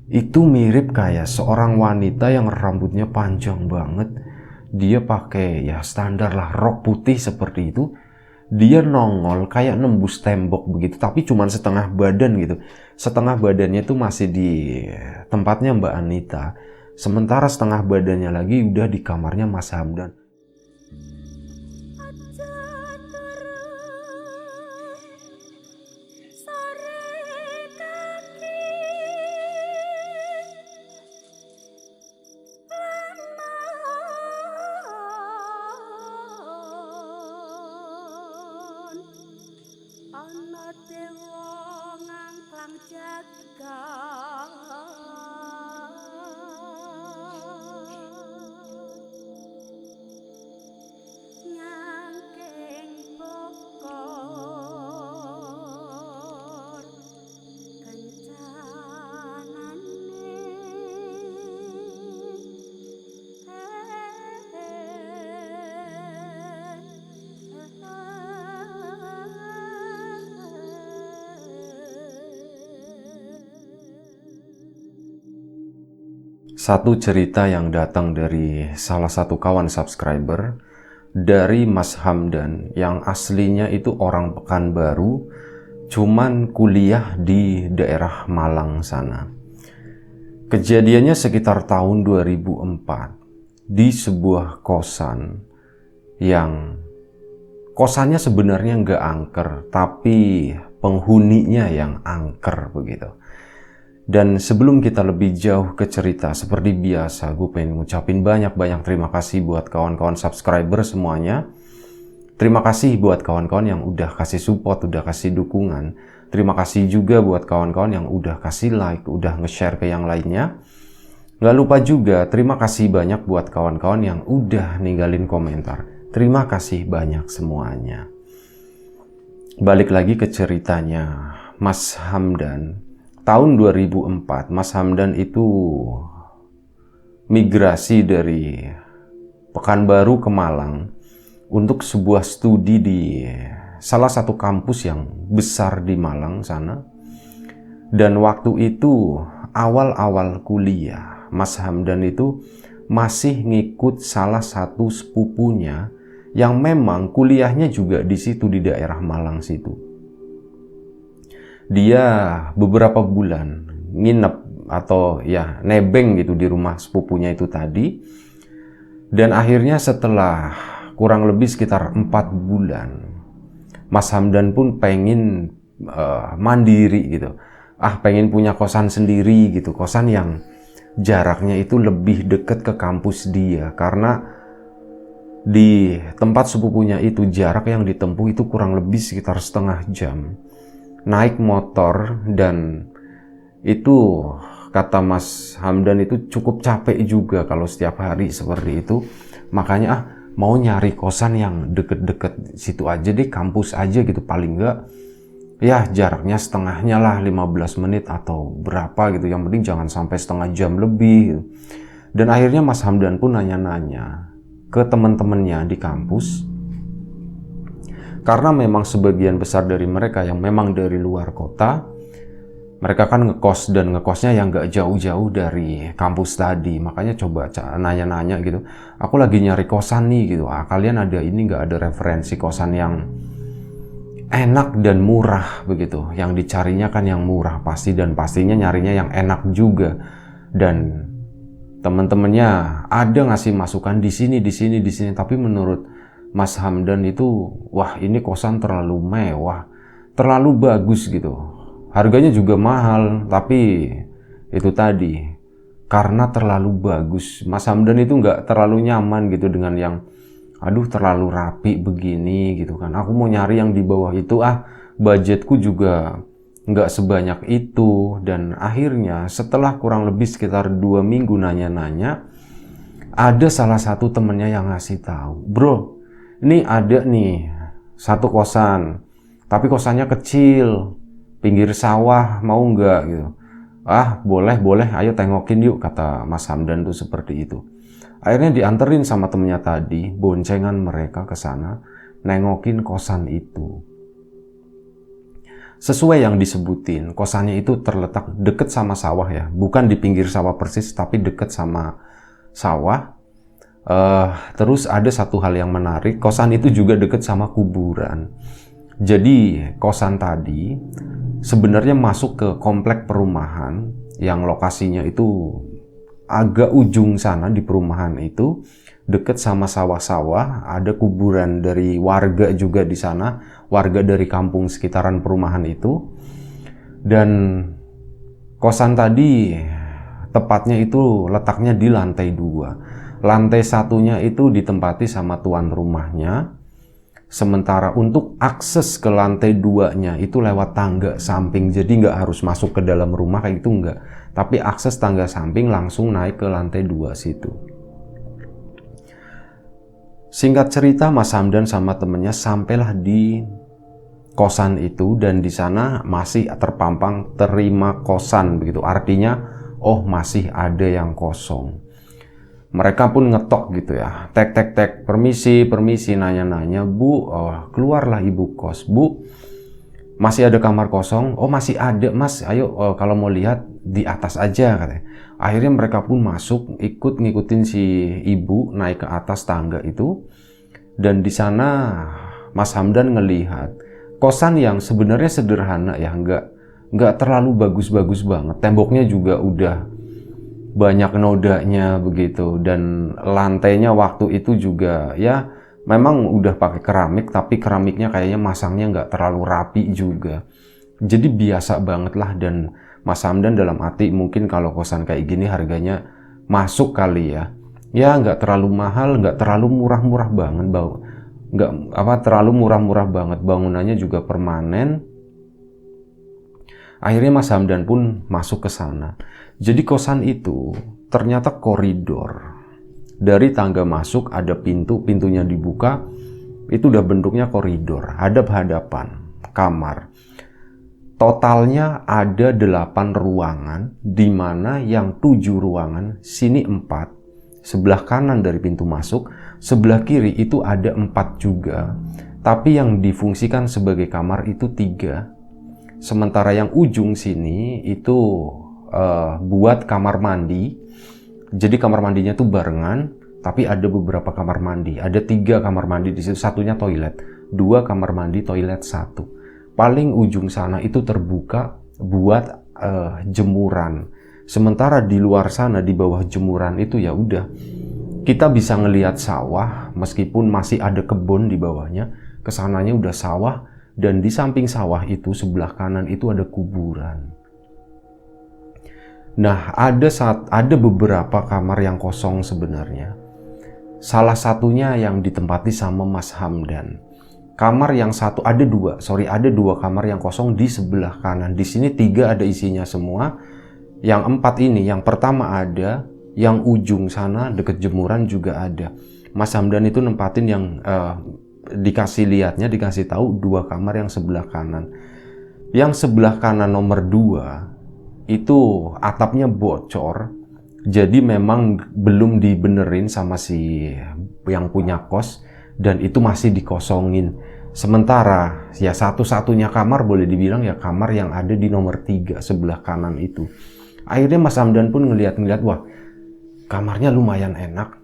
Itu mirip kayak seorang wanita yang rambutnya panjang banget. Dia pakai ya standar lah, rok putih seperti itu. Dia nongol kayak nembus tembok begitu, tapi cuma setengah badan gitu. Setengah badannya tuh masih di tempatnya Mbak Anita. Sementara setengah badannya lagi udah di kamarnya Mas Hamdan. Ana dewa ngangklang jagat nyangking bokor kencanane Satu cerita yang datang dari salah satu kawan subscriber, dari Mas Hamdan yang aslinya itu orang Pekanbaru, cuman kuliah di daerah Malang sana. Kejadiannya sekitar tahun 2004 di sebuah kosan yang kosannya sebenarnya nggak angker, tapi penghuninya yang angker begitu. Dan sebelum kita lebih jauh ke cerita, seperti biasa gue pengen ngucapin banyak-banyak terima kasih buat kawan-kawan subscriber semuanya. Terima kasih buat kawan-kawan yang udah kasih support, udah kasih dukungan. Terima kasih juga buat kawan-kawan yang udah kasih like, udah nge-share ke yang lainnya. Gak lupa juga terima kasih banyak buat kawan-kawan yang udah ninggalin komentar. Terima kasih banyak semuanya. Balik lagi ke ceritanya Mas Hamdan. Tahun 2004, Mas Hamdan itu migrasi dari Pekanbaru ke Malang untuk sebuah studi di salah satu kampus yang besar di Malang sana. Dan waktu itu awal-awal kuliah, Mas Hamdan itu masih ngikut salah satu sepupunya yang memang kuliahnya juga di situ di daerah Malang situ. Dia beberapa bulan nginep atau ya nebeng gitu di rumah sepupunya itu tadi. Dan akhirnya setelah kurang lebih sekitar 4 bulan, Mas Hamdan pun pengen mandiri gitu. Pengen punya kosan sendiri gitu. Kosan yang jaraknya itu lebih dekat ke kampus dia. Karena di tempat sepupunya itu jarak yang ditempuh itu kurang lebih sekitar setengah jam. Naik motor, dan itu kata Mas Hamdan itu cukup capek juga kalau setiap hari seperti itu. Makanya mau nyari kosan yang deket-deket situ aja deh, kampus aja gitu, paling enggak ya jaraknya setengahnya lah, 15 menit atau berapa gitu, yang penting jangan sampai setengah jam lebih gitu. Dan akhirnya Mas Hamdan pun nanya-nanya ke teman-temannya di kampus. Karena memang sebagian besar dari mereka yang memang dari luar kota, mereka kan ngekos, dan ngekosnya yang gak jauh-jauh dari kampus tadi. Makanya coba nanya-nanya gitu, aku lagi nyari kosan nih gitu, kalian ada ini gak, ada referensi kosan yang enak dan murah begitu. Yang dicarinya kan yang murah pasti, dan pastinya nyarinya yang enak juga. Dan teman-temannya ada ngasih masukan di sini, tapi menurut Mas Hamdan itu, wah ini kosan terlalu mewah, terlalu bagus gitu. Harganya juga mahal, tapi itu tadi, karena terlalu bagus, Mas Hamdan itu nggak terlalu nyaman gitu dengan yang, aduh terlalu rapi begini gitu kan. Aku mau nyari yang di bawah itu, budgetku juga nggak sebanyak itu. Dan akhirnya setelah kurang lebih sekitar 2 minggu nanya-nanya, ada salah satu temennya yang ngasih tahu, bro, ini ada nih satu kosan, tapi kosannya kecil, pinggir sawah, mau nggak gitu. Boleh, ayo tengokin yuk, kata Mas Hamdan tuh seperti itu. Akhirnya dianterin sama temennya tadi, boncengan mereka ke sana, nengokin kosan itu. sesuai yang disebutin, kosannya itu terletak deket sama sawah ya, bukan di pinggir sawah persis, tapi deket sama sawah. Terus ada satu hal yang menarik, kosan itu juga deket sama kuburan. Jadi kosan tadi sebenarnya masuk ke komplek perumahan yang lokasinya itu agak ujung sana di perumahan itu, deket sama sawah-sawah, ada kuburan dari warga juga di sana, warga dari kampung sekitaran perumahan itu. Dan kosan tadi tepatnya itu letaknya di lantai 2. Lantai satunya itu ditempati sama tuan rumahnya. Sementara untuk akses ke lantai 2-nya itu lewat tangga samping, jadi nggak harus masuk ke dalam rumah kayak gitu, nggak. Tapi akses tangga samping langsung naik ke lantai 2 situ. Singkat cerita, Mas Hamdan sama temennya sampailah di kosan itu, dan di sana masih terpampang terima kosan begitu. Artinya, oh masih ada yang kosong. Mereka pun ngetok gitu ya, tek, permisi, nanya-nanya, Bu, keluarlah ibu kos, Bu, masih ada kamar kosong? Oh masih ada mas, ayo kalau mau lihat di atas aja katanya. Akhirnya mereka pun masuk, ikut ngikutin si ibu naik ke atas tangga itu, dan di sana Mas Hamdan ngelihat kosan yang sebenarnya sederhana ya, nggak terlalu bagus-bagus banget, temboknya juga udah banyak nodanya begitu, dan lantainya waktu itu juga ya memang udah pakai keramik, tapi keramiknya kayaknya masangnya nggak terlalu rapi juga, jadi biasa banget lah. Dan Mas Hamdan dalam hati, mungkin kalau kosan kayak gini harganya masuk kali ya, nggak terlalu mahal, nggak terlalu murah-murah banget, terlalu murah-murah banget, bangunannya juga permanen. Akhirnya Mas Hamdan pun masuk ke sana. Jadi kosan itu ternyata koridor. Dari tangga masuk ada pintu, pintunya dibuka, itu udah bentuknya koridor, hadap-hadapan kamar. Totalnya ada 8 ruangan, di mana yang 7 ruangan, sini 4, sebelah kanan dari pintu masuk, sebelah kiri itu ada 4 juga. Tapi yang difungsikan sebagai kamar itu 3. Sementara yang ujung sini itu buat kamar mandi. Jadi kamar mandinya tuh barengan, tapi ada beberapa kamar mandi. Ada 3 kamar mandi di situ, satunya toilet, 2 kamar mandi, toilet 1. Paling ujung sana itu terbuka buat jemuran. Sementara di luar sana, di bawah jemuran itu ya udah, kita bisa ngelihat sawah meskipun masih ada kebun di bawahnya. Kesananya udah sawah, dan di samping sawah itu sebelah kanan itu ada kuburan. Nah, ada beberapa kamar yang kosong sebenarnya. Salah satunya yang ditempati sama Mas Hamdan. Kamar yang satu, ada 2 kamar yang kosong di sebelah kanan. Di sini 3 ada isinya semua. Yang 4 ini, yang pertama ada, yang ujung sana deket jemuran juga ada. Mas Hamdan itu nempatin yang dikasih tahu 2 kamar yang sebelah kanan. Yang sebelah kanan nomor 2 itu atapnya bocor, jadi memang belum dibenerin sama si yang punya kos, dan itu masih dikosongin. Sementara ya satu-satunya kamar boleh dibilang ya kamar yang ada di nomor 3 sebelah kanan itu. Akhirnya Mas Hamdan pun ngeliat, wah kamarnya lumayan enak.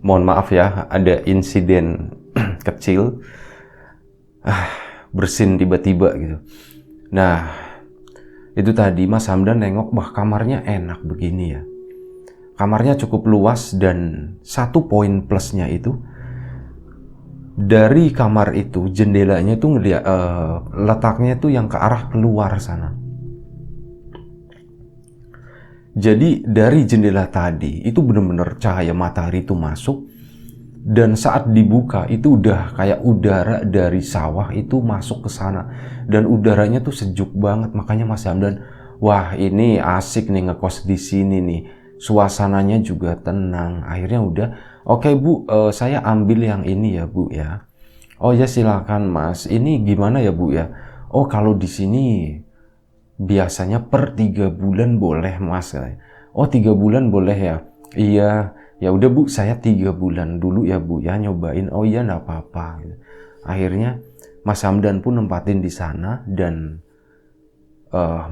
Mohon maaf ya, ada insiden kecil, bersin tiba-tiba gitu. Nah, itu tadi Mas Hamdan nengok, wah kamarnya enak begini ya. Kamarnya cukup luas, dan satu poin plusnya itu, dari kamar itu jendelanya tuh letaknya tuh yang ke arah keluar sana. Jadi dari jendela tadi itu benar-benar cahaya matahari itu masuk, dan saat dibuka itu udah kayak udara dari sawah itu masuk ke sana, dan udaranya tuh sejuk banget. Makanya Mas Hamdan, wah ini asik nih ngekos di sini nih. suasananya juga tenang. Akhirnya udah, oke Bu, saya ambil yang ini ya Bu ya. Oh ya silakan Mas, ini gimana ya Bu ya? Oh kalau di sini biasanya per 3 bulan boleh Mas. Oh 3 bulan boleh ya? Iya, ya udah Bu, saya 3 bulan dulu ya Bu ya nyobain. Oh iya nggak apa-apa. Akhirnya Mas Hamdan pun nempatin di sana dan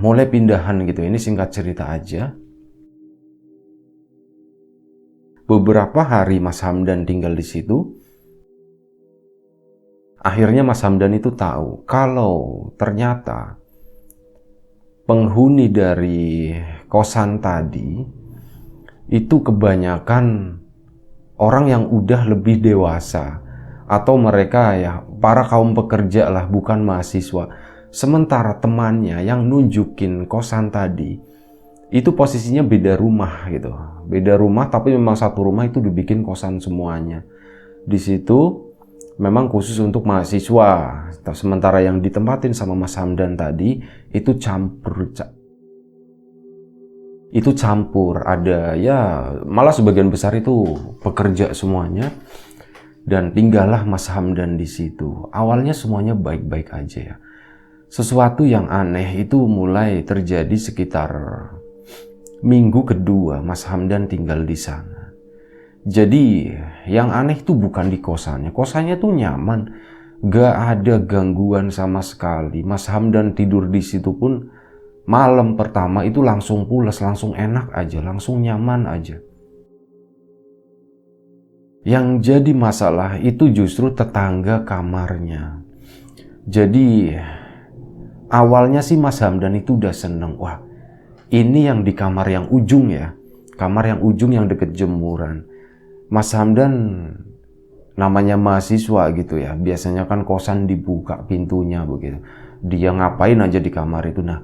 mulai pindahan gitu. Ini singkat cerita aja. Beberapa hari Mas Hamdan tinggal di situ. Akhirnya Mas Hamdan itu tahu kalau ternyata penghuni dari kosan tadi itu kebanyakan orang yang udah lebih dewasa atau mereka ya para kaum pekerja lah, bukan mahasiswa. Sementara temannya yang nunjukin kosan tadi itu posisinya beda rumah gitu. Beda rumah tapi memang satu rumah itu dibikin kosan semuanya. Di situ memang khusus untuk mahasiswa. Sementara yang ditempatin sama Mas Hamdan tadi itu campur, ada ya malah sebagian besar itu pekerja semuanya. Dan tinggallah Mas Hamdan di situ. Awalnya semuanya baik-baik aja ya. Sesuatu yang aneh itu mulai terjadi sekitar minggu kedua Mas Hamdan tinggal di sana. Jadi yang aneh itu bukan di kosannya. Kosannya tuh nyaman, gak ada gangguan sama sekali. Mas Hamdan tidur di situ pun malam pertama itu langsung pules, langsung enak aja, langsung nyaman aja. Yang jadi masalah itu justru tetangga kamarnya. Jadi awalnya sih Mas Hamdan itu udah seneng. Wah, ini yang di kamar yang ujung ya. Kamar yang ujung yang deket jemuran. Mas Hamdan namanya mahasiswa gitu ya. Biasanya kan kosan dibuka pintunya begitu. Dia ngapain aja di kamar itu. Nah,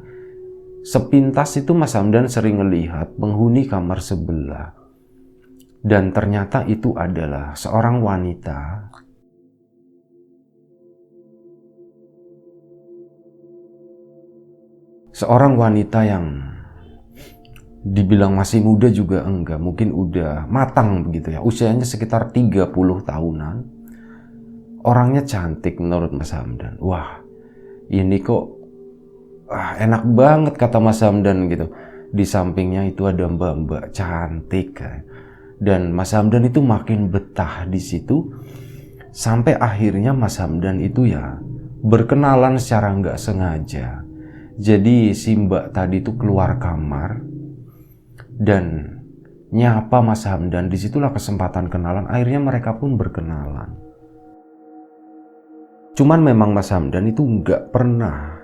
sepintas itu Mas Hamdan sering ngelihat penghuni kamar sebelah. Dan ternyata itu adalah seorang wanita. Seorang wanita yang dibilang masih muda juga enggak, mungkin udah matang begitu ya. Usianya sekitar 30 tahunan. Orangnya cantik menurut Mas Hamdan. Wah, ini kok enak banget kata Mas Hamdan gitu. Di sampingnya itu ada mbak-mbak cantik. Dan Mas Hamdan itu makin betah di situ. Sampai akhirnya Mas Hamdan itu ya berkenalan secara nggak sengaja. Jadi si mbak tadi itu keluar kamar dan nyapa Mas Hamdan. Disitulah kesempatan kenalan. Akhirnya mereka pun berkenalan. Cuman memang Mas Hamdan itu nggak pernah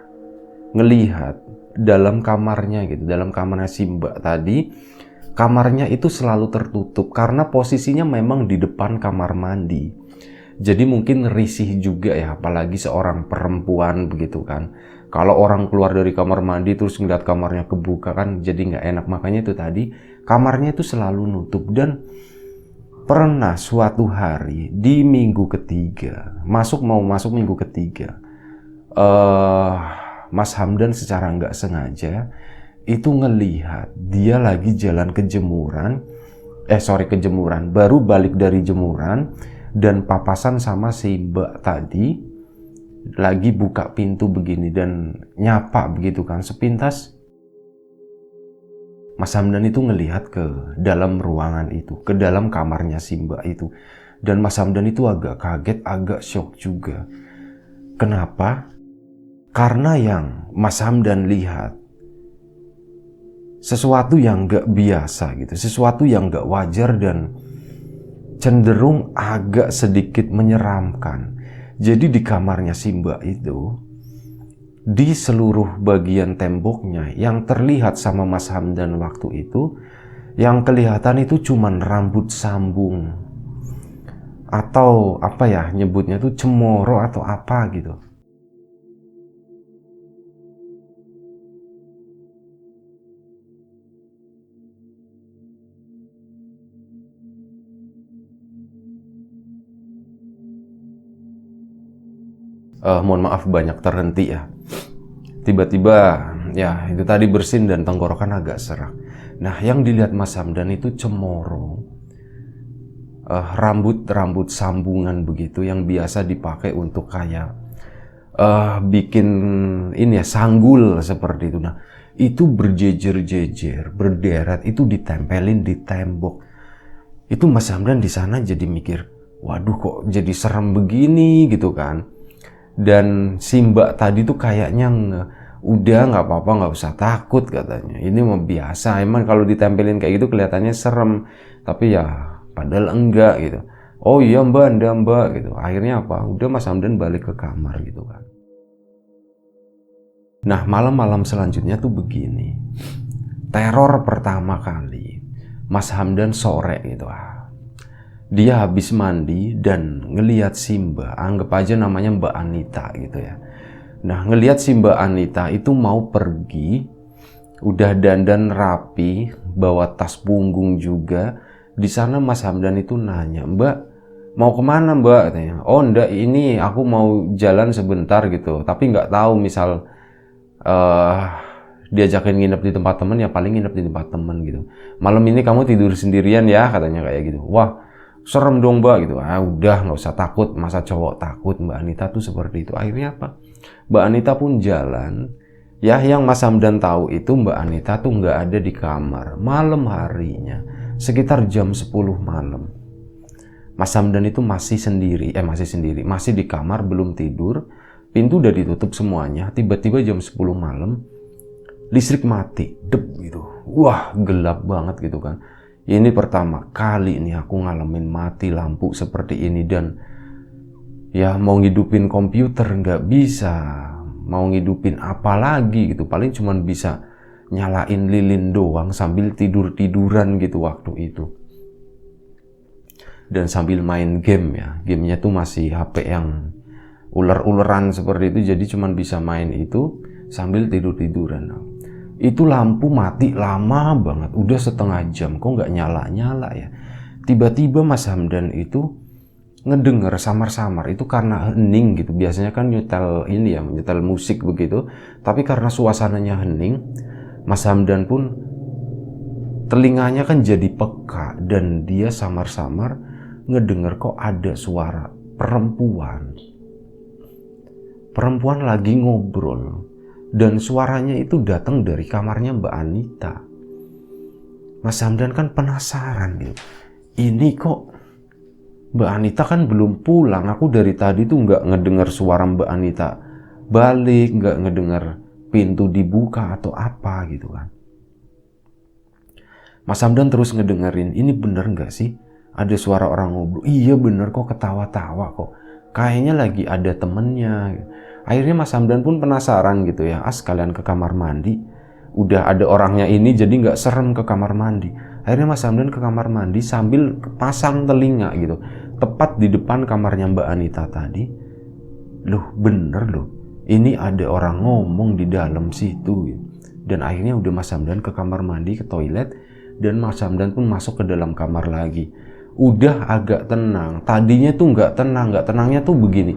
ngelihat dalam kamarnya gitu, dalam kamarnya si mbak tadi. Kamarnya itu selalu tertutup karena posisinya memang di depan kamar mandi. Jadi mungkin risih juga ya, apalagi seorang perempuan begitu kan. Kalau orang keluar dari kamar mandi terus ngeliat kamarnya kebuka kan jadi nggak enak. Makanya itu tadi kamarnya itu selalu nutup. Dan pernah suatu hari di minggu ketiga, mau masuk minggu ketiga, Mas Hamdan secara nggak sengaja itu ngelihat dia lagi jalan ke jemuran, baru balik dari jemuran dan papasan sama si mbak tadi lagi buka pintu begini dan nyapa begitu kan. Sepintas Mas Hamdan itu ngelihat ke dalam ruangan itu, ke dalam kamarnya si mbak itu. Dan Mas Hamdan itu agak kaget, agak shock juga. Kenapa? Karena yang Mas Hamdan lihat sesuatu yang gak biasa gitu, sesuatu yang gak wajar dan cenderung agak sedikit menyeramkan. Jadi di kamarnya si mbak itu, di seluruh bagian temboknya yang terlihat sama Mas Hamdan waktu itu, yang kelihatan itu cuman rambut sambung atau apa ya nyebutnya tuh cemoro atau apa gitu. Mohon maaf banyak terhenti ya. Tiba-tiba ya itu tadi bersin dan tenggorokan agak serak. Nah, yang dilihat Mas Hamdan itu cemoro, rambut sambungan begitu yang biasa dipakai untuk kayak bikin ini ya, sanggul seperti itu. Nah, itu berjejer-jejer, berderet, itu ditempelin di tembok. Itu Mas Hamdan di sana jadi mikir, waduh kok jadi serem begini gitu kan. Dan si Mbak tadi tuh kayaknya udah nggak apa-apa, nggak usah takut katanya. Ini mah biasa, emang kalau ditempelin kayak gitu kelihatannya serem. Tapi ya padahal enggak gitu. Oh iya Mbak, anda Mbak gitu. Akhirnya apa? Udah Mas Hamdan balik ke kamar gitu kan. Nah, malam-malam selanjutnya tuh begini. Teror pertama kali Mas Hamdan sore gitu. Dia habis mandi dan ngelihat si Mbak, anggap aja namanya Mbak Anita gitu ya. Nah, ngelihat si Mbak Anita itu mau pergi, udah dandan rapi, bawa tas punggung juga. Di sana Mas Hamdan itu nanya, Mbak, mau kemana Mbak? Katanya. Oh enggak, ini aku mau jalan sebentar gitu. Tapi nggak tahu misal diajakin nginep di tempat temen, ya paling nginep di tempat temen gitu. Malam ini kamu tidur sendirian ya, katanya kayak gitu. Wah, serem dong Mbak gitu. Udah nggak usah takut, masa cowok takut. Mbak Anita tuh seperti itu. Akhirnya apa? Mbak Anita pun jalan. Ya, yang Mas Hamdan tahu itu Mbak Anita tuh nggak ada di kamar. Malam harinya, sekitar jam 10 malam. Mas Hamdan itu masih di kamar, belum tidur. Pintu udah ditutup semuanya. Tiba-tiba jam 10 malam, listrik mati, dep gitu. Wah, gelap banget gitu kan. Ini pertama kali nih aku ngalamin mati lampu seperti ini. Dan ya mau ngidupin komputer nggak bisa, mau ngidupin apa lagi gitu, paling cuman bisa nyalain lilin doang sambil tidur-tiduran gitu waktu itu. Dan sambil main game ya, gamenya tuh masih HP yang ular-ularan seperti itu, jadi cuman bisa main itu sambil tidur-tiduran. Itu lampu mati lama banget, udah setengah jam kok nggak nyala-nyala ya. Tiba-tiba Mas Hamdan itu ngedenger samar-samar, itu karena hening gitu. Biasanya kan nyetel musik begitu, tapi karena suasananya hening, Mas Hamdan pun telinganya kan jadi peka dan dia samar-samar ngedenger kok ada suara perempuan lagi ngobrol, dan suaranya itu datang dari kamarnya Mbak Anita. Mas Hamdan kan penasaran gitu, ini kok Mbak Anita kan belum pulang, aku dari tadi tuh nggak ngedengar suara Mbak Anita balik, nggak ngedengar pintu dibuka atau apa gitu kan. Mas Hamdan terus ngedengerin, ini bener nggak sih ada suara orang ngobrol? Iya bener kok, ketawa-tawa kok, kayaknya lagi ada temennya. Akhirnya Mas Hamdan pun penasaran gitu ya, sekalian ke kamar mandi. Udah ada orangnya ini jadi nggak serem ke kamar mandi. Akhirnya Mas Hamdan ke kamar mandi sambil pasang telinga gitu, tepat di depan kamarnya Mbak Anita tadi. Loh bener loh, ini ada orang ngomong di dalam situ gitu. Dan akhirnya udah Mas Hamdan ke kamar mandi, ke toilet, dan Mas Hamdan pun masuk ke dalam kamar lagi. Udah agak tenang, tadinya tuh nggak tenangnya tuh begini.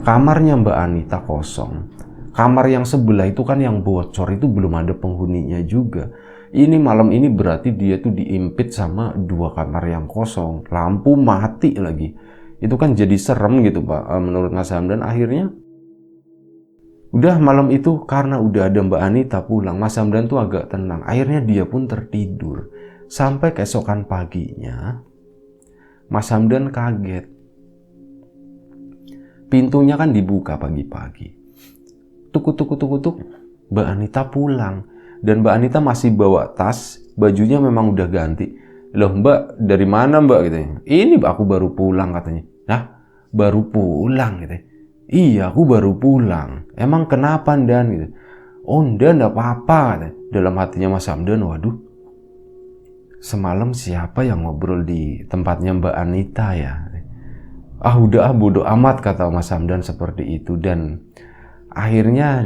Kamarnya Mbak Anita kosong. Kamar yang sebelah itu kan yang bocor, itu belum ada penghuninya juga. Ini malam ini berarti dia tuh diimpit sama 2 kamar yang kosong. Lampu mati lagi. Itu kan jadi serem gitu Pak, menurut Mas Hamdan. Akhirnya udah malam itu karena udah ada Mbak Anita pulang, Mas Hamdan tuh agak tenang. Akhirnya dia pun tertidur. Sampai keesokan paginya, Mas Hamdan kaget. Pintunya kan dibuka pagi-pagi. Tuk-tuk, Mbak Anita pulang. Dan Mbak Anita masih bawa tas, bajunya memang udah ganti. Loh Mbak, dari mana Mbak? Katanya. Ini aku baru pulang katanya. Nah, baru pulang gitu. Iya, aku baru pulang. Emang kenapa Dan? Gitu. Oh enggak apa-apa. Dalam hatinya Mas Hamdan, waduh, semalam siapa yang ngobrol di tempatnya Mbak Anita ya? Udah bodo amat, kata Mas Hamdan seperti itu. Dan akhirnya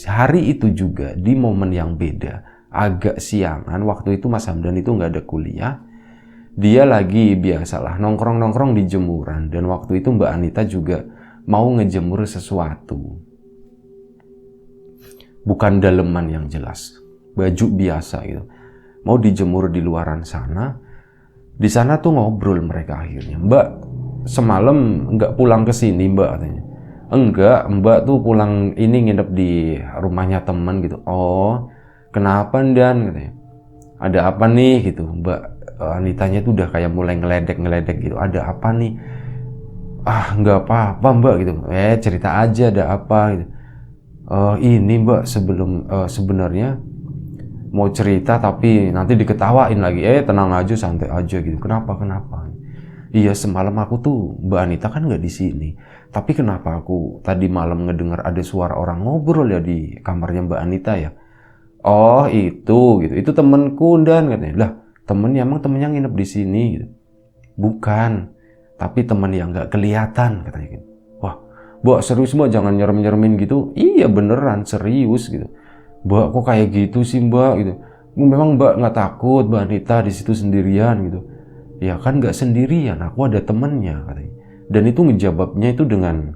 hari itu juga di momen yang beda, agak siangan, waktu itu Mas Hamdan itu nggak ada kuliah. Dia lagi biasalah nongkrong-nongkrong di jemuran. Dan waktu itu Mbak Anita juga mau ngejemur sesuatu. Bukan daleman yang jelas, baju biasa gitu. mau dijemur di luaran sana. Di sana tuh ngobrol mereka akhirnya. Mbak, semalam nggak pulang ke sini Mbak katanya. Enggak, Mbak tuh pulang ini nginep di rumahnya teman gitu. Oh, kenapa Dan katanya. Ada apa nih gitu. Mbak Anitanya tuh udah kayak mulai ngeledek gitu. Ada apa nih? Ah, nggak apa-apa Mbak gitu. Cerita aja ada apa gitu. Ini Mbak sebenarnya mau cerita tapi nanti diketawain lagi. Tenang aja, santai aja gitu. Kenapa? Iya, semalam aku tuh Mbak Anita kan nggak di sini. Tapi kenapa aku tadi malam ngedengar ada suara orang ngobrol ya di kamarnya Mbak Anita ya? Oh itu gitu. Itu temenku Dan katanya. Lah temennya emang temennya nginep di sini gitu. Bukan. Tapi temen yang nggak kelihatan katanya gitu. Wah, Mbak serius Mbak, jangan nyerem-nyeremin gitu. Iya beneran serius gitu. Mbak kok kayak gitu sih Mbak gitu. Memang Mbak nggak takut Mbak Anita di situ sendirian gitu. Ya kan nggak sendirian, aku ada temennya katanya. Dan itu ngejawabnya itu dengan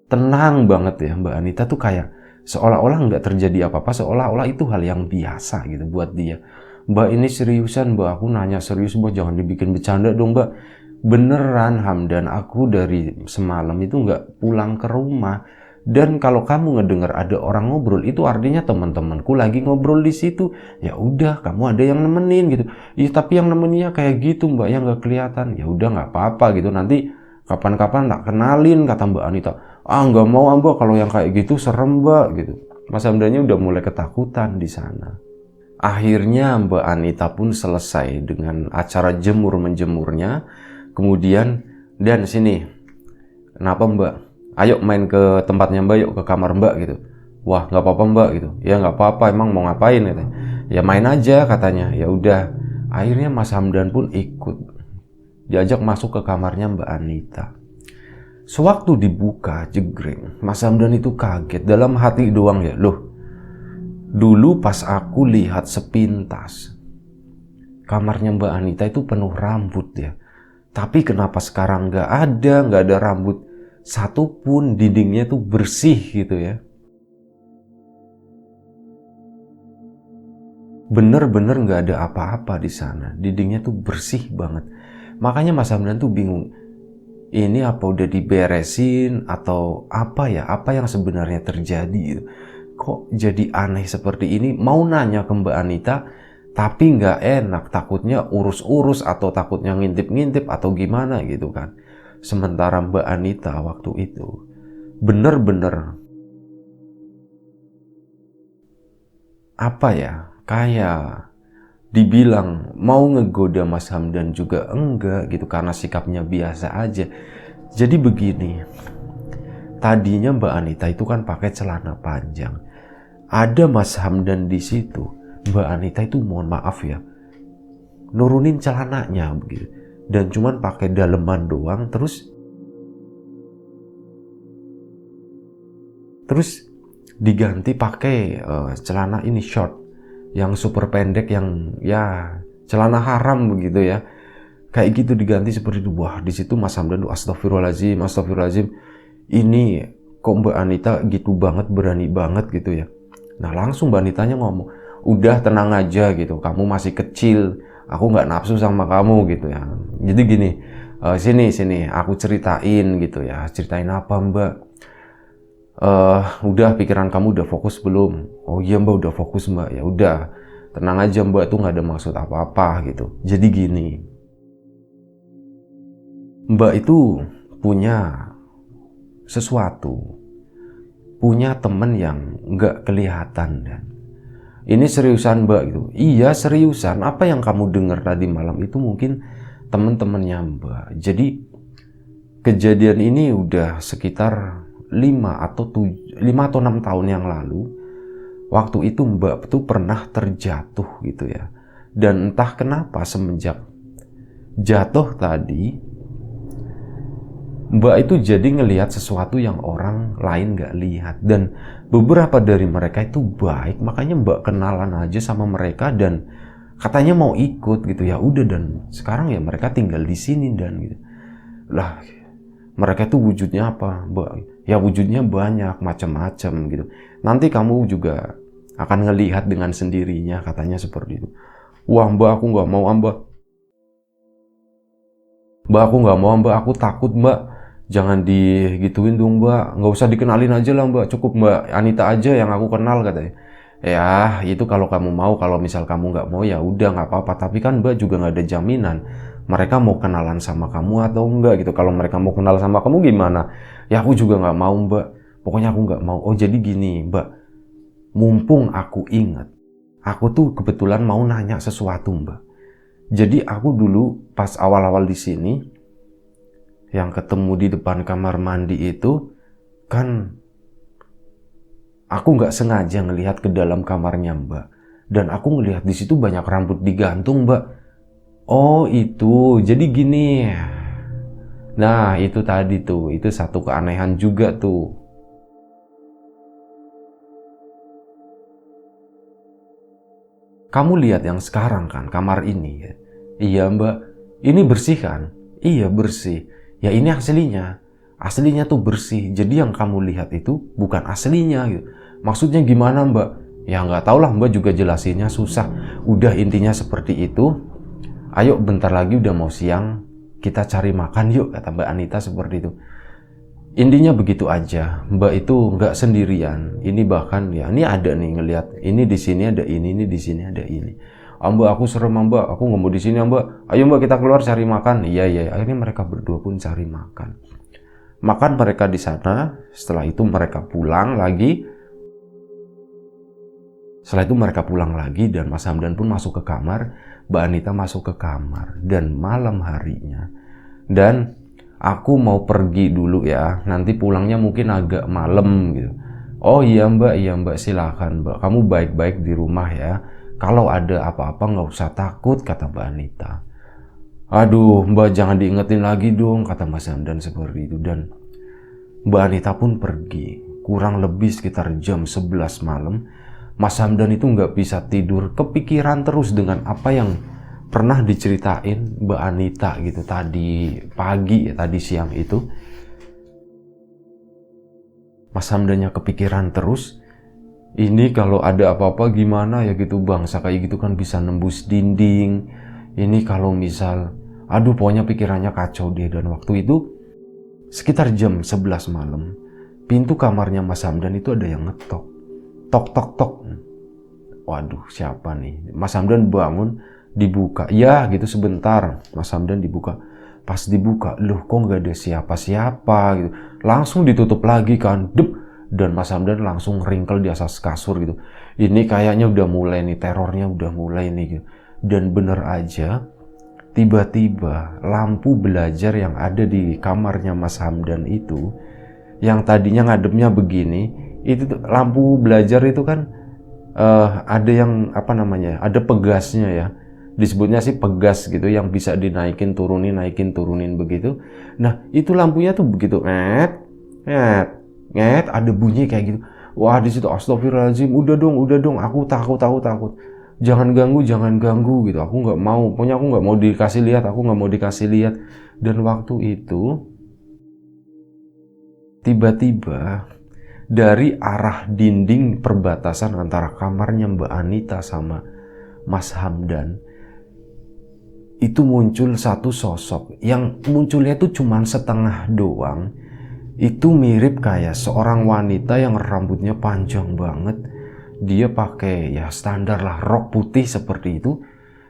tenang banget ya. Mbak Anita tuh kayak seolah-olah nggak terjadi apa-apa, seolah-olah itu hal yang biasa gitu buat dia. Mbak ini seriusan Mbak, aku nanya serius Mbak, jangan dibikin bercanda dong Mbak. Beneran Hamdan, aku dari semalam itu nggak pulang ke rumah. Dan kalau kamu ngedengar ada orang ngobrol, itu artinya teman-temanku lagi ngobrol di situ. Ya udah, kamu ada yang nemenin gitu. Iya, tapi yang nemeninnya kayak gitu Mbak, yang nggak kelihatan. Ya udah nggak apa-apa gitu. Nanti kapan-kapan tak kenalin kata Mbak Anita. Ah nggak mau Mbak, kalau yang kayak gitu serem Mbak gitu. Mas Hamdannya udah mulai ketakutan di sana. Akhirnya Mbak Anita pun selesai dengan acara jemur-menjemurnya. Kemudian, Dan sini, kenapa Mbak? Ayo main ke tempatnya Mbak, yuk ke kamar Mbak gitu. Wah nggak apa-apa Mbak gitu. Ya nggak apa-apa, emang mau ngapain katanya. Ya main aja katanya. Ya udah. Akhirnya Mas Hamdan pun ikut. Diajak masuk ke kamarnya Mbak Anita. Sewaktu dibuka jegreng, Mas Hamdan itu kaget dalam hati doang ya. Loh, dulu pas aku lihat sepintas, kamarnya Mbak Anita itu penuh rambut ya. Tapi kenapa sekarang nggak ada rambut satupun, dindingnya tuh bersih gitu ya. Bener-bener nggak ada apa-apa di sana, dindingnya tuh bersih banget. Makanya Mas Hamdan tuh bingung, ini apa udah diberesin atau apa ya, apa yang sebenarnya terjadi gitu. Kok jadi aneh seperti ini? Mau nanya ke Mbak Anita, tapi nggak enak, takutnya urus-urus atau takutnya ngintip-ngintip atau gimana gitu kan. Sementara Mbak Anita waktu itu bener-bener apa ya, kayak dibilang mau ngegoda Mas Hamdan juga enggak gitu, karena sikapnya biasa aja. Jadi begini, tadinya Mbak Anita itu kan pakai celana panjang. Ada Mas Hamdan di situ. Mbak Anita itu mohon maaf ya, nurunin celananya begitu. Dan cuman pakai daleman doang, terus diganti pakai celana ini short yang super pendek, yang ya celana haram begitu ya. Kayak gitu diganti seperti itu. Wah, di situ Mas Hamdan, astagfirullahaladzim. Ini kok Mbak Anita gitu banget, berani banget gitu ya. Nah langsung Mbak Anitanya ngomong, udah tenang aja gitu, kamu masih kecil, aku nggak nafsu sama kamu gitu ya. Jadi gini, sini aku ceritain gitu ya. Ceritain apa Mbak? Udah, pikiran kamu udah fokus belum? Oh iya Mbak, udah fokus Mbak. Ya udah, tenang aja Mbak, tuh nggak ada maksud apa-apa gitu. Jadi gini, Mbak itu punya sesuatu, punya temen yang nggak kelihatan. Dan ini seriusan Mbak gitu. Iya seriusan, apa yang kamu dengar tadi malam itu mungkin temen-temennya Mbak. Jadi kejadian ini udah sekitar 5 atau 6 tahun yang lalu. Waktu itu Mbak tuh pernah terjatuh gitu ya. Dan entah kenapa semenjak jatuh tadi, Mbak itu jadi ngelihat sesuatu yang orang lain gak lihat. Dan beberapa dari mereka itu baik, makanya Mbak kenalan aja sama mereka dan katanya mau ikut gitu. Ya udah, dan sekarang ya mereka tinggal di sini dan gitu. Lah, mereka tuh wujudnya apa Mbak? Ya wujudnya banyak, macam-macam gitu. Nanti kamu juga akan ngelihat dengan sendirinya, katanya seperti itu. Wah mbak, aku nggak mau mbak. Mbak, aku nggak mau mbak, aku takut mbak. Jangan digituin dong mbak, nggak usah dikenalin aja lah mbak, cukup mbak Anita aja yang aku kenal, katanya. Ya itu kalau kamu mau, kalau misal kamu nggak mau ya udah nggak apa-apa. Tapi kan mbak juga nggak ada jaminan mereka mau kenalan sama kamu atau enggak gitu. Kalau mereka mau kenal sama kamu gimana? Ya aku juga nggak mau mbak, pokoknya aku nggak mau. Oh jadi gini mbak, mumpung aku ingat, aku tuh kebetulan mau nanya sesuatu mbak. Jadi aku dulu pas awal-awal di sini, yang ketemu di depan kamar mandi itu, kan aku nggak sengaja ngelihat ke dalam kamarnya mbak. Dan aku ngelihat di situ banyak rambut digantung mbak. Oh itu, jadi gini. Nah itu tadi tuh, itu satu keanehan juga tuh. Kamu lihat yang sekarang kan, kamar ini ya. Iya mbak, ini bersih kan? Iya bersih. Ya ini aslinya. Aslinya tuh bersih. Jadi yang kamu lihat itu bukan aslinya gitu. Maksudnya gimana mbak? Ya nggak tau lah mbak, juga jelasinnya susah. Udah intinya seperti itu. Ayo bentar lagi udah mau siang, kita cari makan yuk, kata Mbak Anita seperti itu. Intinya begitu aja, Mbak itu nggak sendirian. Ini bahkan ya, ini ada nih ngelihat. Ini di sini ada ini di sini ada ini. Mbak aku serem mbak, aku nggak mau di sini mbak. Ayo mbak kita keluar cari makan. Iya iya. Akhirnya mereka berdua pun cari makan. Makan mereka di sana. Setelah itu mereka pulang lagi. Setelah itu mereka pulang lagi dan Mas Hamdan pun masuk ke kamar. Mbak Anita masuk ke kamar dan malam harinya. Dan aku mau pergi dulu ya, nanti pulangnya mungkin agak malam gitu. Oh iya mbak silakan mbak, kamu baik-baik di rumah ya. Kalau ada apa-apa nggak usah takut, kata Mbak Anita. Aduh mbak jangan diingetin lagi dong, kata Mas Hamdan seperti itu. Dan Mbak Anita pun pergi, kurang lebih sekitar jam 11 malam. Mas Hamdan itu nggak bisa tidur, kepikiran terus dengan apa yang pernah diceritain Mbak Anita gitu tadi pagi, tadi siang itu. Mas Hamdannya kepikiran terus, ini kalau ada apa-apa gimana ya gitu, bangsa kayak gitu kan bisa nembus dinding. Ini kalau misal, aduh pokoknya pikirannya kacau deh. Dan waktu itu sekitar jam 11 malam, pintu kamarnya Mas Hamdan itu ada yang ngetok. Tok tok tok. Waduh siapa nih? Mas Hamdan bangun, dibuka. Ya gitu sebentar, Mas Hamdan dibuka. Pas dibuka, loh kok nggak ada siapa-siapa gitu. Langsung ditutup lagi kan, dep. Dan Mas Hamdan langsung ringkel di atas kasur gitu. Ini kayaknya udah mulai nih, terornya udah mulai nih gitu. Dan bener aja, tiba-tiba lampu belajar yang ada di kamarnya Mas Hamdan itu, yang tadinya ngadepnya begini, itu lampu belajar itu kan ada yang apa namanya, ada pegasnya ya, disebutnya sih pegas gitu, yang bisa dinaikin turunin begitu. Nah itu lampunya tuh begitu ada bunyi kayak gitu. Wah di situ astagfirullahaladzim, udah dong, aku takut. Jangan ganggu gitu. Aku nggak mau, pokoknya aku nggak mau dikasih lihat. Dan waktu itu tiba-tiba dari arah dinding perbatasan antara kamarnya Mbak Anita sama Mas Hamdan itu muncul satu sosok yang munculnya itu cuma setengah doang. Itu mirip kayak seorang wanita yang rambutnya panjang banget. Dia pakai ya standar lah, rok putih seperti itu.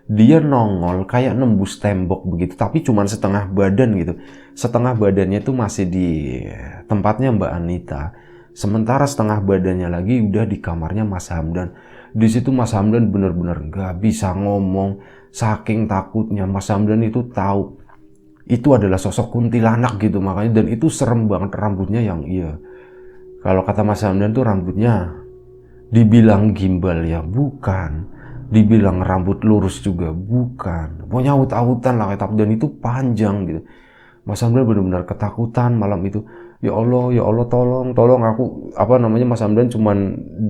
Dia nongol kayak nembus tembok begitu, tapi cuma setengah badan gitu. Setengah badannya itu masih di tempatnya Mbak Anita. Sementara setengah badannya lagi udah di kamarnya Mas Hamdan. Di situ Mas Hamdan benar-benar nggak bisa ngomong, saking takutnya. Mas Hamdan itu tahu itu adalah sosok kuntilanak gitu, makanya. Dan itu serem banget, rambutnya yang iya. Kalau kata Mas Hamdan tuh rambutnya dibilang gimbal ya bukan, dibilang rambut lurus juga bukan, pokoknya aut-autan lah, dan itu panjang gitu. Mas Hamdan benar-benar ketakutan malam itu. Ya Allah, tolong aku, apa namanya, Mas Hamdan cuman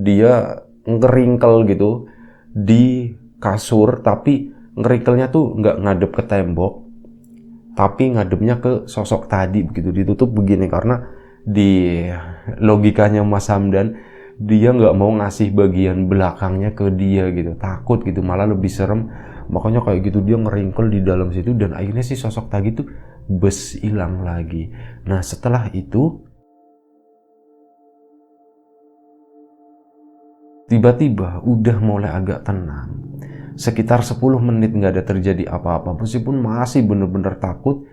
dia ngeringkel gitu di kasur, tapi ngeringkelnya tuh nggak ngadep ke tembok, tapi ngadepnya ke sosok tadi begitu, ditutup begini. Karena di logikanya Mas Hamdan, dia nggak mau ngasih bagian belakangnya ke dia gitu, takut gitu, malah lebih serem. Makanya kayak gitu dia ngeringkel di dalam situ, dan akhirnya si sosok tadi tuh bes hilang lagi. Nah setelah itu tiba-tiba udah mulai agak tenang. Sekitar 10 menit nggak ada terjadi apa-apa, meskipun masih bener-bener takut.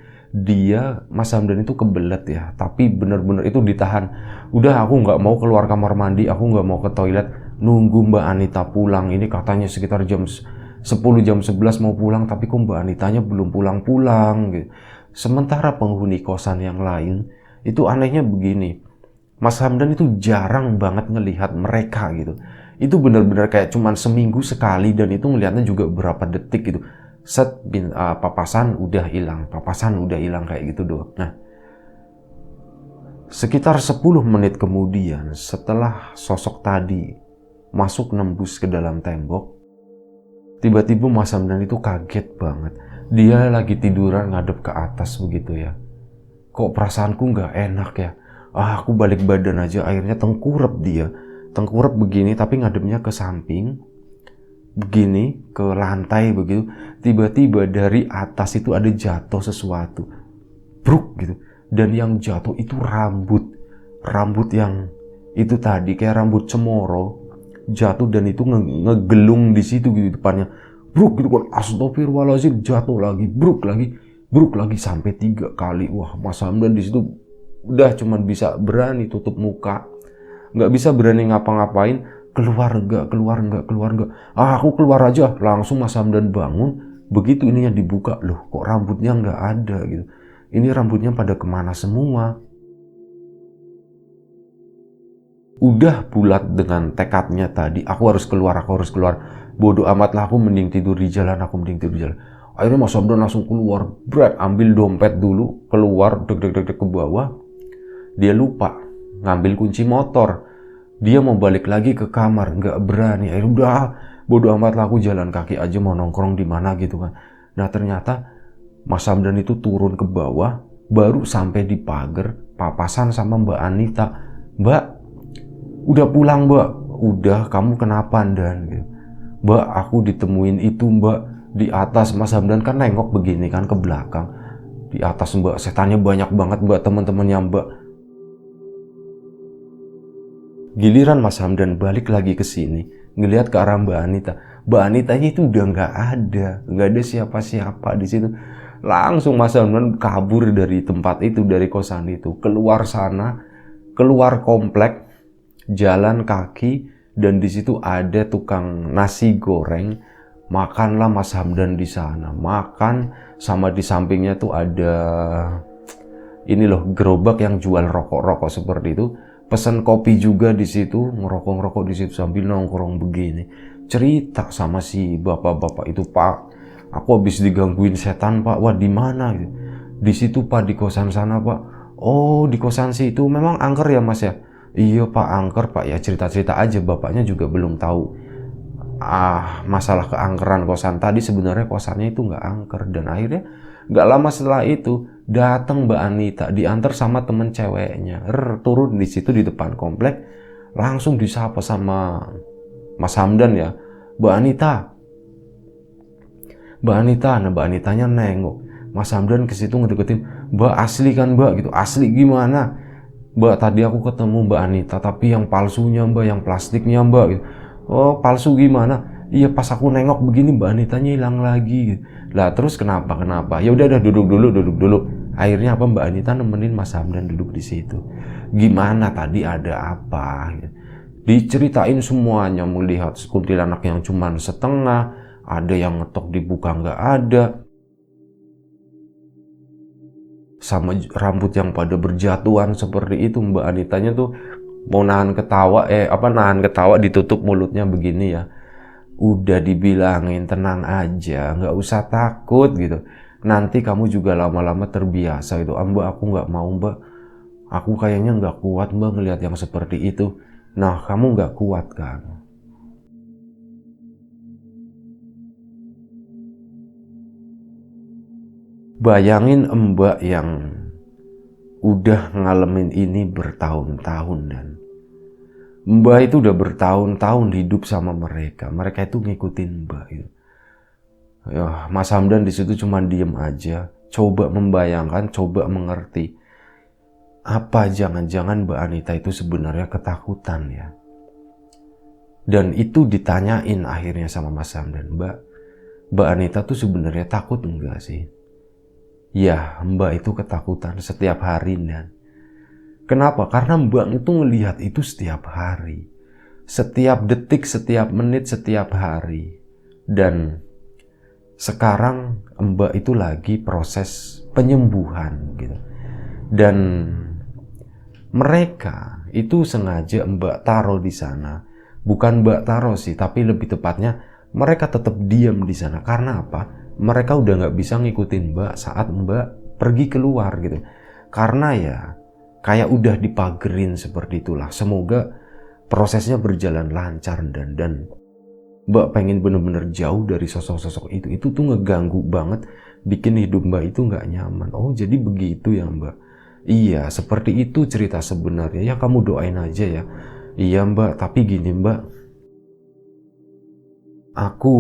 Mas Hamdan itu kebelet ya, tapi bener-bener itu ditahan. Udah, aku nggak mau keluar kamar mandi, aku nggak mau ke toilet, nunggu Mbak Anita pulang. Ini katanya sekitar jam 10, jam 11 mau pulang, tapi kok Mbak Anitanya belum pulang-pulang gitu. Sementara penghuni kosan yang lain itu anehnya begini, Mas Hamdan itu jarang banget ngelihat mereka gitu. Itu benar-benar kayak cuman seminggu sekali, dan itu ngelihatnya juga berapa detik gitu. Papasan udah hilang, papasan udah hilang, kayak gitu doang. Nah, sekitar 10 menit kemudian setelah sosok tadi masuk nembus ke dalam tembok, tiba-tiba Mas Hamdan itu kaget banget. Dia lagi tiduran ngadep ke atas begitu ya. Kok perasaanku nggak enak ya? Aku balik badan aja, akhirnya tengkurap dia. Tengkurap begini tapi ngadepnya ke samping, begini ke lantai begitu. Tiba-tiba dari atas itu ada jatuh sesuatu, bruk gitu. Dan yang jatuh itu rambut yang itu tadi kayak rambut cemoro jatuh, dan itu ngegelung di situ gitu depannya, bruk gitu kan. Astagfirullahaladzim, jatuh lagi, bruk lagi sampai 3 kali. Wah, Mas Hamdan di situ udah cuman bisa berani tutup muka, nggak bisa berani ngapa-ngapain. Keluar enggak. Aku keluar aja. Langsung Mas Hamdan bangun. Begitu ininya dibuka, loh kok rambutnya nggak ada gitu. Ini rambutnya pada kemana semua? Udah bulat dengan tekadnya tadi, aku harus keluar. Bodoh amat lah, aku mending tidur di jalan. Akhirnya Mas Hamdan langsung keluar, ambil dompet dulu, keluar, deg ke bawah. Dia lupa ngambil kunci motor. Dia mau balik lagi ke kamar, nggak berani. Akhirnya udah, bodo amat lah, aku jalan kaki aja, mau nongkrong di mana gitu kan. Nah ternyata Mas Hamdan itu turun ke bawah, baru sampai di pagar, papasan sama Mbak Anita. Mbak, udah pulang Mbak? Udah, kamu kenapa Dan? Gitu. Mbak, aku ditemuin itu Mbak di atas. Mas Hamdan kan nengok begini kan ke belakang. Di atas Mbak, setannya banyak banget Mbak, teman-temannya Mbak. Giliran Mas Hamdan balik lagi ke sini, ngelihat ke arah Mbak Anita. Mbak Anitanya itu udah nggak ada siapa-siapa di situ. Langsung Mas Hamdan kabur dari tempat itu, dari kosan itu, keluar sana, keluar komplek, jalan kaki, dan di situ ada tukang nasi goreng. Makanlah Mas Hamdan di sana, makan, sama di sampingnya tuh ada ini loh, gerobak yang jual rokok-rokok seperti itu. Pesan kopi juga di situ, ngerokok di situ sambil nongkrong begini. Cerita sama si bapak-bapak itu, Pak, aku habis digangguin setan Pak. Wah, di mana? Di situ Pak, di kosan sana Pak. Oh, di kosan situ memang angker ya Mas ya? Iya Pak, angker Pak. Ya cerita-cerita aja, bapaknya juga belum tahu masalah keangkeran kosan tadi. Sebenarnya kosannya itu nggak angker. Dan akhirnya nggak lama setelah itu datang Mbak Anita, diantar sama temen ceweknya. Turun di situ di depan komplek, langsung disapa sama Mas Hamdan ya. Mbak Anita. Nah Mbak Anitanya nengok. Mas Hamdan ke situ ngedeketin. Mbak, asli kan Mbak gitu. Asli gimana? Mbak, tadi aku ketemu Mbak Anita, tapi yang palsunya Mbak, yang plastiknya Mbak gitu. Oh, palsu gimana? Iya, pas aku nengok begini Mbak Anitanya hilang lagi gitu. Lah terus kenapa? Ya udah duduk dulu. Akhirnya apa, Mbak Anita nemenin Mas Hamdan duduk di situ. Gimana tadi ada apa? Gitu. Diceritain semuanya, melihat kuntilanak yang cuman setengah, ada yang ngetok dibuka nggak ada, sama rambut yang pada berjatuhan seperti itu. Mbak Anitanya tuh mau nahan ketawa, ditutup mulutnya begini ya. Udah dibilangin tenang aja, nggak usah takut gitu. Nanti kamu juga lama-lama terbiasa gitu. Mbak, aku nggak mau Mbak. Aku kayaknya nggak kuat Mbak ngelihat yang seperti itu. Nah, kamu nggak kuat kan? Bayangin Mbak yang udah ngalamin ini bertahun-tahun, dan Mbak itu udah bertahun-tahun hidup sama mereka. Mereka itu ngikutin Mbak gitu. Ya, Mas Hamdan di situ cuma diem aja, coba membayangkan, coba mengerti. Apa jangan-jangan Mbak Anita itu sebenarnya ketakutan ya? Dan itu ditanyain akhirnya sama Mas Hamdan, Mbak Anita tuh sebenarnya takut enggak sih? Ya, Mbak itu ketakutan setiap hari dan kenapa? Karena Mbak itu ngelihat itu setiap hari. Setiap detik, setiap menit, setiap hari. Dan sekarang Mbak itu lagi proses penyembuhan gitu. Dan mereka itu sengaja Mbak taruh di sana. Bukan Mbak taruh sih, tapi lebih tepatnya mereka tetap diam di sana. Karena apa? Mereka udah nggak bisa ngikutin Mbak saat Mbak pergi keluar gitu. Karena ya kayak udah dipagerin seperti itulah. Semoga prosesnya berjalan lancar dan Mbak pengen bener-bener jauh dari sosok-sosok itu. Itu tuh ngeganggu banget, bikin hidup Mbak itu nggak nyaman. Oh jadi begitu ya Mbak? Iya seperti itu cerita sebenarnya. Ya kamu doain aja ya. Iya Mbak, tapi gini Mbak, aku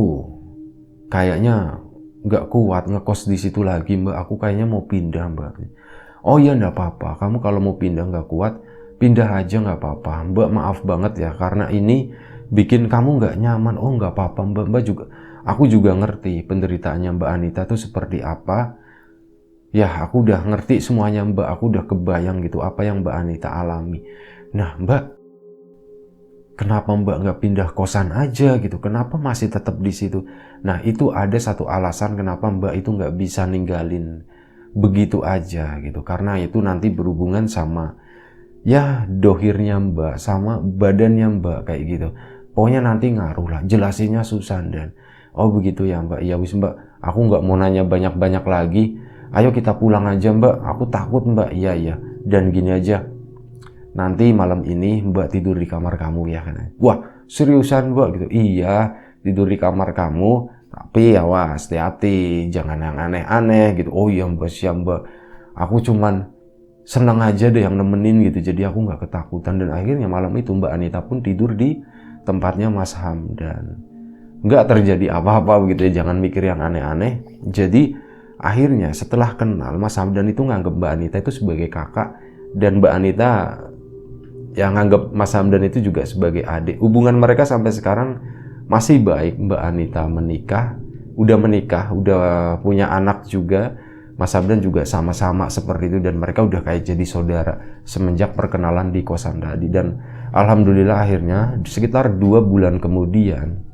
kayaknya nggak kuat ngekos di situ lagi Mbak. Aku kayaknya mau pindah Mbak. Oh iya nggak apa-apa. Kamu kalau mau pindah nggak kuat, pindah aja nggak apa-apa. Mbak maaf banget ya karena ini bikin kamu nggak nyaman. Oh nggak apa-apa Mbak. Mbak juga, aku juga ngerti penderitaannya Mbak Anita tuh seperti apa. Ya aku udah ngerti semuanya Mbak. Aku udah kebayang gitu apa yang Mbak Anita alami. Nah Mbak, kenapa Mbak nggak pindah kosan aja gitu? Kenapa masih tetap di situ? Nah itu ada satu alasan kenapa Mbak itu nggak bisa ninggalin begitu aja gitu. Karena itu nanti berhubungan sama ya dohirnya Mbak, sama badannya Mbak kayak gitu. Pokoknya nanti ngaruh lah. Jelasinnya susah dan oh begitu ya Mbak. Ya wis Mbak, aku nggak mau nanya banyak-banyak lagi. Ayo kita pulang aja Mbak. Aku takut Mbak. Iya iya. Dan gini aja. Nanti malam ini Mbak tidur di kamar kamu ya kan. Wah seriusan Mbak gitu. Iya tidur di kamar kamu. Tapi ya wah hati-hati. Jangan yang aneh-aneh gitu. Oh iya Mbak siap Mbak. Aku cuman senang aja deh yang nemenin gitu. Jadi aku gak ketakutan. Dan akhirnya malam itu Mbak Anita pun tidur di tempatnya Mas Hamdan. Gak terjadi apa-apa begitu ya. Jangan mikir yang aneh-aneh. Jadi akhirnya setelah kenal Mas Hamdan itu nganggep Mbak Anita itu sebagai kakak. Dan Mbak Anita yang nganggap Mas Hamdan itu juga sebagai adik. Hubungan mereka sampai sekarang masih baik. Mbak Anita udah menikah, udah punya anak juga. Mas Hamdan juga sama-sama seperti itu dan mereka udah kayak jadi saudara semenjak perkenalan di kosan tadi. Dan alhamdulillah akhirnya sekitar 2 bulan kemudian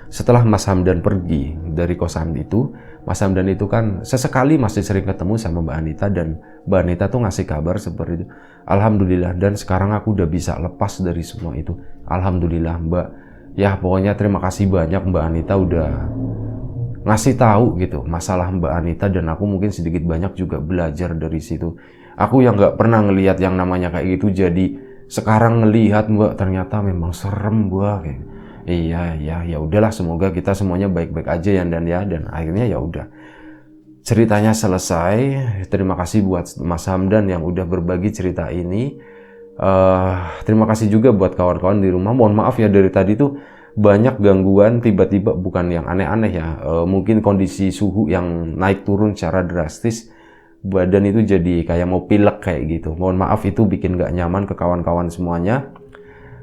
setelah Mas Hamdan pergi dari kosan itu, Mas Hamdan itu kan sesekali masih sering ketemu sama Mbak Anita dan Mbak Anita tuh ngasih kabar seperti itu. Alhamdulillah dan sekarang aku udah bisa lepas dari semua itu. Alhamdulillah Mbak. Ya pokoknya terima kasih banyak Mbak Anita udah ngasih tahu gitu masalah Mbak Anita dan aku mungkin sedikit banyak juga belajar dari situ. Aku yang nggak pernah ngelihat yang namanya kayak gitu jadi sekarang ngelihat Mbak ternyata memang serem Mbak kayak. Iya ya udahlah semoga kita semuanya baik-baik aja ya dan akhirnya ya udah ceritanya selesai. Terima kasih buat Mas Hamdan yang udah berbagi cerita ini. Terima kasih juga buat kawan-kawan di rumah. Mohon maaf ya dari tadi tuh banyak gangguan tiba-tiba, bukan yang aneh-aneh ya. Mungkin kondisi suhu yang naik turun secara drastis. Badan itu jadi kayak mau pilek kayak gitu. Mohon maaf itu bikin gak nyaman ke kawan-kawan semuanya.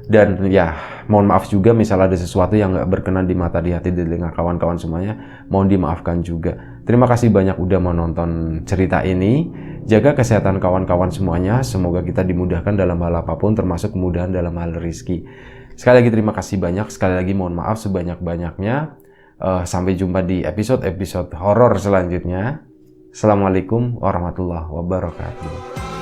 Dan ya mohon maaf juga misal ada sesuatu yang gak berkenan di mata, di hati, di telinga kawan-kawan semuanya, mohon dimaafkan juga. Terima kasih banyak udah menonton cerita ini. Jaga kesehatan kawan-kawan semuanya. Semoga kita dimudahkan dalam hal apapun, termasuk kemudahan dalam hal rezeki. Sekali lagi terima kasih banyak. Sekali lagi mohon maaf sebanyak-banyaknya. Sampai jumpa di episode horor selanjutnya. Assalamualaikum warahmatullahi wabarakatuh.